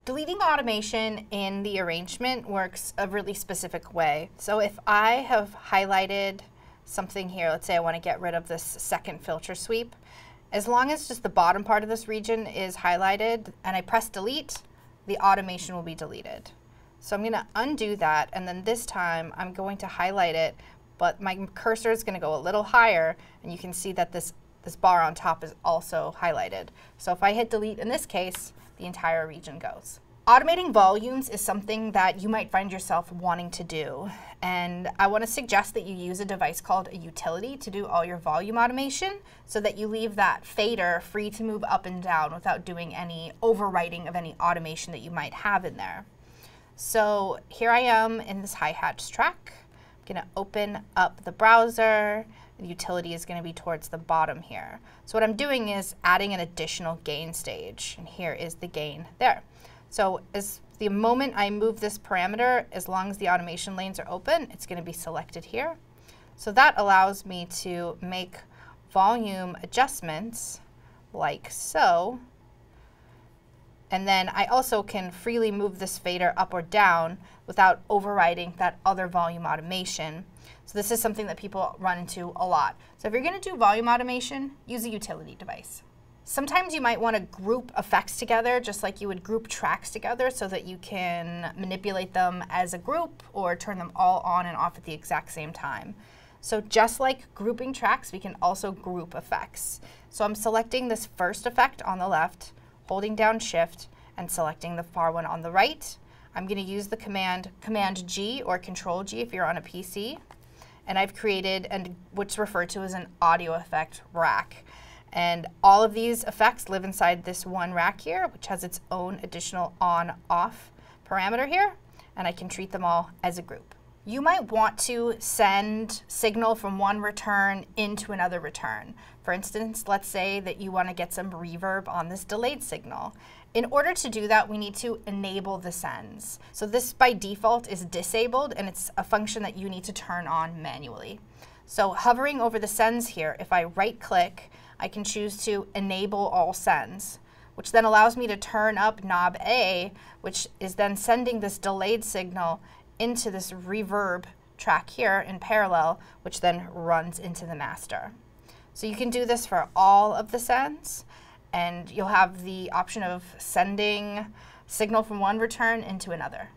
Deleting automation in the arrangement works a really specific way. So if I have highlighted something here, let's say I want to get rid of this second filter sweep, as long as just the bottom part of this region is highlighted and I press delete, the automation will be deleted. So I'm going to undo that, and then this time I'm going to highlight it, but my cursor is going to go a little higher, and you can see that this bar on top is also highlighted. So if I hit delete in this case, the entire region goes. Automating volumes is something that you might find yourself wanting to do, and I want to suggest that you use a device called a utility to do all your volume automation so that you leave that fader free to move up and down without doing any overwriting of any automation that you might have in there. So here I am in this hi-hats track. I'm going to open up the browser. The utility is going to be towards the bottom here. So what I'm doing is adding an additional gain stage, and here is the gain there. So as the moment I move this parameter, as long as the automation lanes are open, it's going to be selected here. So that allows me to make volume adjustments like so. And then I also can freely move this fader up or down without overriding that other volume automation. So this is something that people run into a lot. So if you're going to do volume automation, use a utility device. Sometimes you might want to group effects together just like you would group tracks together so that you can manipulate them as a group or turn them all on and off at the exact same time. So just like grouping tracks, we can also group effects. So I'm selecting this first effect on the left, holding down Shift, and selecting the far one on the right. I'm going to use the Command G or Control G if you're on a PC. And I've created what's referred to as an audio effect rack. And all of these effects live inside this one rack here, which has its own additional on-off parameter here, and I can treat them all as a group. You might want to send signal from one return into another return. For instance, let's say that you want to get some reverb on this delayed signal. In order to do that, we need to enable the sends. So this by default is disabled, and it's a function that you need to turn on manually. So hovering over the sends here, if I right-click, I can choose to enable all sends, which then allows me to turn up knob A, which is then sending this delayed signal into this reverb track here in parallel, which then runs into the master. So you can do this for all of the sends, and you'll have the option of sending signal from one return into another.